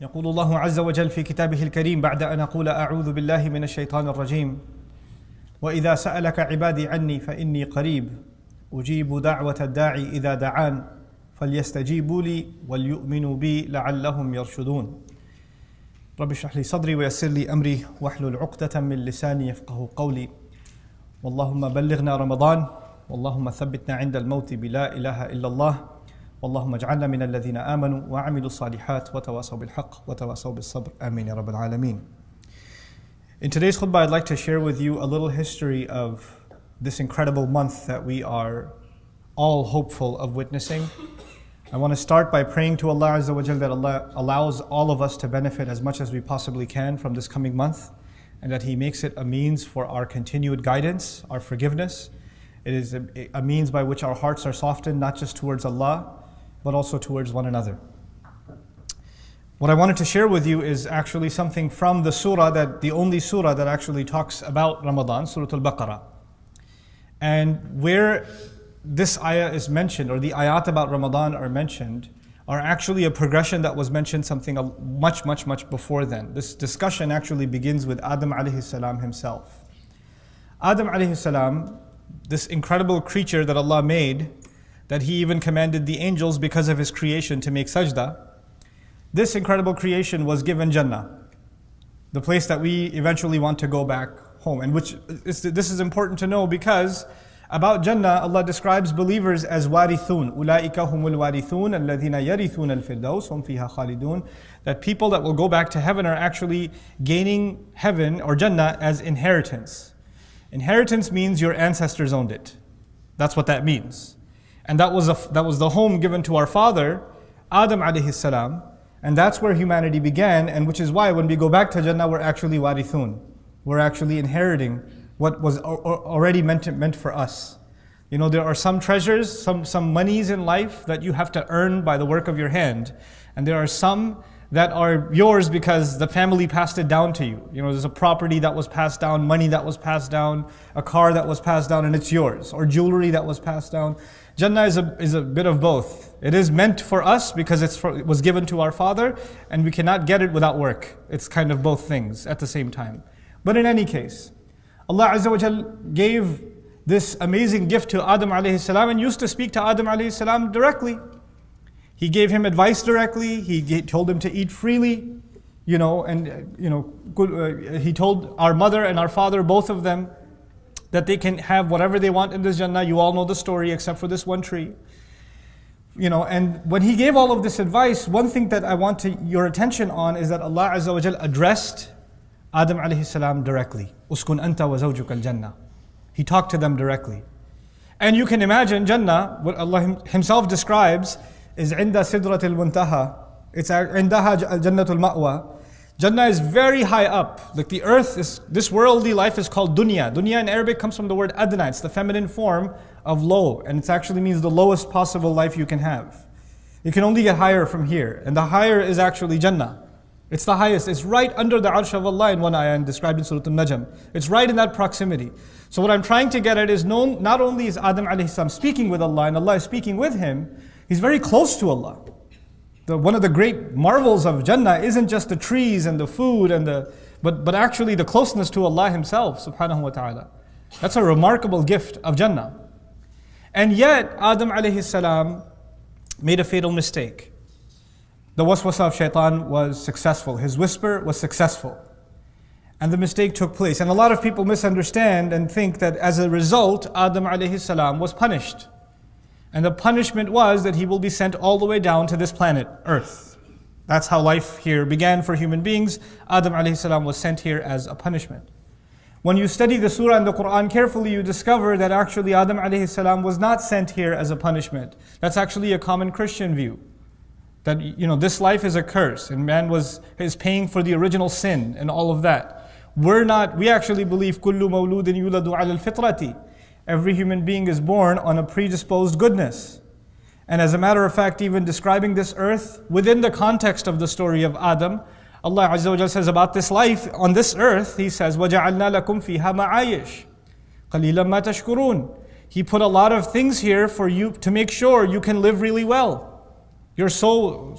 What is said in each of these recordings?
يقول الله عز وجل في كتابه الكريم بعد أن أقول أعوذ بالله من الشيطان الرجيم وإذا سألك عبادي عني فإني قريب أجيب دعوة الداعي إذا دعان فليستجيبوا لي وليؤمنوا بي لعلهم يرشدون رب اشرح لي صدري ويسر لي أمري واحلل عقدة من لساني يفقه قولي واللهم بلغنا رمضان واللهم ثبتنا عند الموت بلا إله إلا الله واللهم اجعلنا من الذين آمنوا وعملوا الصالحات وتواصوا بالحق وتواصوا بالصبر آمين يا رب العالمين. In today's khutbah, I'd like to share with you a little history of this incredible month that we are all hopeful of witnessing. I want to start by praying to Allah Azza wa Jal that Allah allows all of us to benefit as much as we possibly can from this coming month, and that He makes it a means for our continued guidance, our forgiveness. It is a means by which our hearts are softened, not just towards Allah, but also towards one another. What I wanted to share with you is actually something from the only surah that actually talks about Ramadan, Surah Al-Baqarah. And where this ayah is mentioned, or the ayat about Ramadan are mentioned, are actually a progression that was mentioned something much before then. This discussion actually begins with Adam alayhi salam himself. Adam alayhi salam, this incredible creature that Allah made, that He even commanded the angels because of His creation to make sajda. This incredible creation was given Jannah, the place that we eventually want to go back home. And this is important to know, because about Jannah, Allah describes believers as warithun. Ulaika humul warithun alladhina yarithun al-firdaus hum fiha khalidun. That people that will go back to heaven are actually gaining heaven or Jannah as inheritance. Inheritance means your ancestors owned it. That's what that means. And that was the home given to our father, Adam alayhi salam, and that's where humanity began, and which is why when we go back to Jannah, we're actually warithun. We're actually inheriting what was already meant for us. You know, there are some treasures, some monies in life that you have to earn by the work of your hand, and there are some that are yours because the family passed it down to you. You know, there's a property that was passed down, money that was passed down, a car that was passed down and it's yours, or jewelry that was passed down. Jannah is a bit of both. It is meant for us because it was given to our father, and we cannot get it without work. It's kind of both things at the same time. But in any case, Allah Azza wa Jal gave this amazing gift to Adam alayhi salam and used to speak to Adam alayhi salam directly. He gave him advice directly. He told him to eat freely, He told our mother and our father, both of them, that they can have whatever they want in this Jannah. You all know the story, except for this one tree. And when He gave all of this advice, one thing that I want your attention on is that Allah Azza wa Jal addressed Adam alayhi salam directly. Uskun anta wa zawjuka al-jannah. He talked to them directly. And you can imagine Jannah, what Allah Himself describes, is عند Sidrat-il-Muntaha. It's عندها Jannatul Ma'wa. Jannah is very high up. Like the earth this worldly life is called dunya. Dunya in Arabic comes from the word adna. It's the feminine form of low, and it actually means the lowest possible life you can have. You can only get higher from here, and the higher is actually Jannah. It's the highest. It's right under the arsh of Allah in one ayah and described in Surah Al-Najm. It's right in that proximity. So what I'm trying to get at is, not only is Adam alayhi salam speaking with Allah and Allah is speaking with him, he's very close to Allah. One of the great marvels of Jannah isn't just the trees and the food but actually the closeness to Allah Himself subhanahu wa ta'ala. That's a remarkable gift of Jannah. And yet Adam alayhi salam made a fatal mistake. The waswasa of shaitan was successful. His whisper was successful. And the mistake took place. And a lot of people misunderstand and think that as a result, Adam alayhi salam was punished. And the punishment was that he will be sent all the way down to this planet, Earth. That's how life here began for human beings. Adam alayhi salam was sent here as a punishment. When you study the surah and the Quran carefully, you discover that actually Adam alayhi salam was not sent here as a punishment. That's actually a common Christian view. That this life is a curse, and man is paying for the original sin and all of that. We actually believe kullu mawludin yuladu ala al-fitrati. Every human being is born on a predisposed goodness. And as a matter of fact, even describing this earth within the context of the story of Adam, Allah Azza wa Jalla says about this life on this earth, He says, وَجَعَلْنَا لَكُمْ فِيهَا مَعَايِشْ قَلِيلًا مَا تَشْكُرُونَ. He put a lot of things here for you to make sure you can live really well. You're so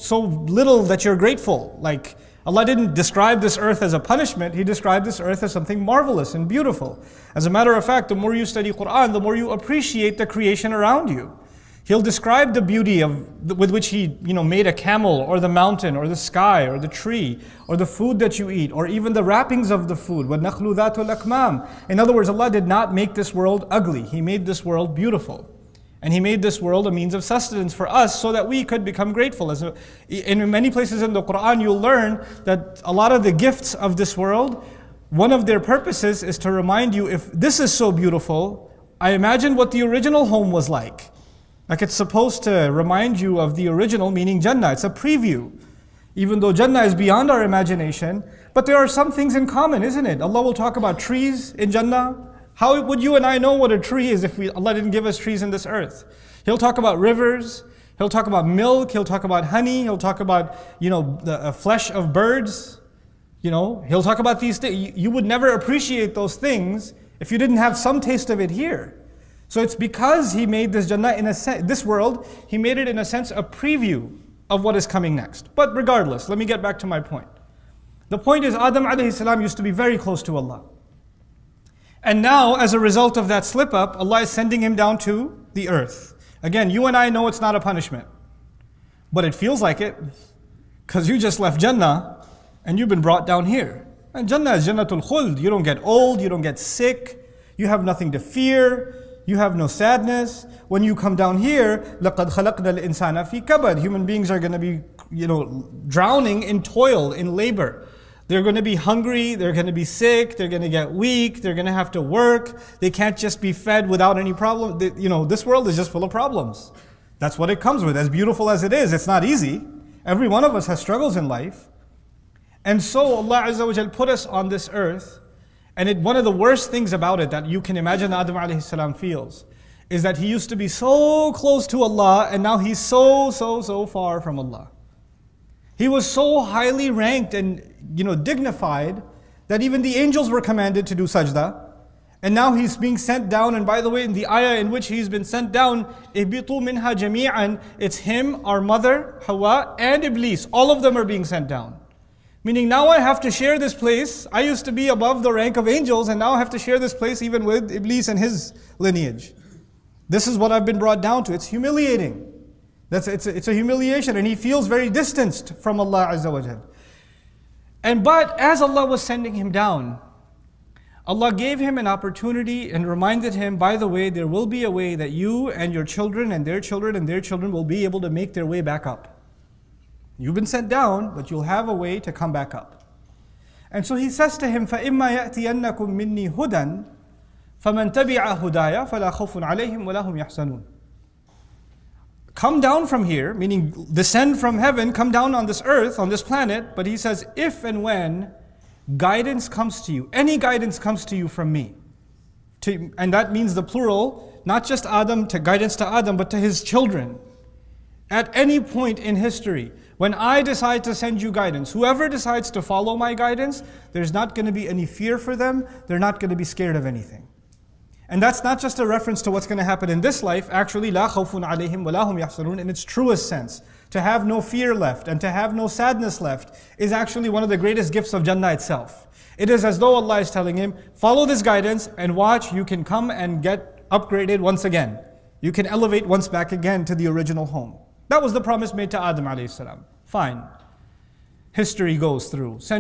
little that you're grateful. Like, Allah didn't describe this earth as a punishment, He described this earth as something marvelous and beautiful. As a matter of fact, the more you study Quran, the more you appreciate the creation around you. He'll describe the beauty with which He made a camel, or the mountain, or the sky, or the tree, or the food that you eat, or even the wrappings of the food. وَالنَّخْلُ ذَاتُ الْأَكْمَامِ. In other words, Allah did not make this world ugly. He made this world beautiful. And He made this world a means of sustenance for us so that we could become grateful. In many places in the Quran, you'll learn that a lot of the gifts of this world, one of their purposes is to remind you, if this is so beautiful, I imagine what the original home was like. Like, it's supposed to remind you of the original, meaning Jannah. It's a preview. Even though Jannah is beyond our imagination, but there are some things in common, isn't it? Allah will talk about trees in Jannah. How would you and I know what a tree is if Allah didn't give us trees in this earth? He'll talk about rivers, He'll talk about milk, He'll talk about honey, He'll talk about, the flesh of birds. He'll talk about these things. You would never appreciate those things if you didn't have some taste of it here. So it's because He made this Jannah, this world, He made it in a sense a preview of what is coming next. But regardless, let me get back to my point. The point is, Adam alayhi salam used to be very close to Allah. And now, as a result of that slip up, Allah is sending him down to the earth. Again, you and I know it's not a punishment, but it feels like it, because you just left Jannah and you've been brought down here. And Jannah is Jannatul Khuld. You don't get old, you don't get sick, you have nothing to fear, you have no sadness. When you come down here, لَقَدْ خَلَقْنَا الْإِنسَانَ فِي كَبَدٍ. Human beings are going to be, drowning in toil, in labor. They're going to be hungry, they're going to be sick, they're going to get weak, they're going to have to work. They can't just be fed without any problem. This world is just full of problems. That's what it comes with. As beautiful as it is, it's not easy. Every one of us has struggles in life. And so Allah Azza wa Jal put us on this earth. And one of the worst things about it that you can imagine Adam alayhi salam feels is that he used to be so close to Allah, and now he's so far from Allah. He was so highly ranked and dignified that even the angels were commanded to do sajda. And now he's being sent down. And by the way, in the ayah in which he's been sent down, ihbitu minha jami'an, it's him, our mother, Hawa, and Iblis. All of them are being sent down. Meaning now I have to share this place. I used to be above the rank of angels, and now I have to share this place even with Iblis and his lineage. This is what I've been brought down to. It's humiliating. It's a humiliation, and he feels very distanced from Allah Azza wa Jal. But as Allah was sending him down, Allah gave him an opportunity and reminded him, by the way, there will be a way that you and your children and their children and their children will be able to make their way back up. You've been sent down, but you'll have a way to come back up. And so he says to him, فَإِمَّا يَأْتِيَنَّكُم مِّنِّي هُدًى فَمَنْ تَبِعَ هُدَايَ فَلَا خَوْفٌ عَلَيْهِمْ وَلَا هُمْ يَحْزَنُونَ. Come down from here, meaning descend from heaven, come down on this earth, on this planet. But he says, if and when guidance comes to you, any guidance comes to you from me, and that means the plural, not just Adam, to guidance to Adam, but to his children. At any point in history, when I decide to send you guidance, whoever decides to follow my guidance, there's not going to be any fear for them, they're not going to be scared of anything. And that's not just a reference to what's going to happen in this life. Actually, لا خوف عليهم ولا هم يحزنون, in its truest sense. To have no fear left and to have no sadness left is actually one of the greatest gifts of Jannah itself. It is as though Allah is telling him, follow this guidance and watch, you can come and get upgraded once again. You can elevate once back again to the original home. That was the promise made to Adam alayhi salam. Fine. History goes through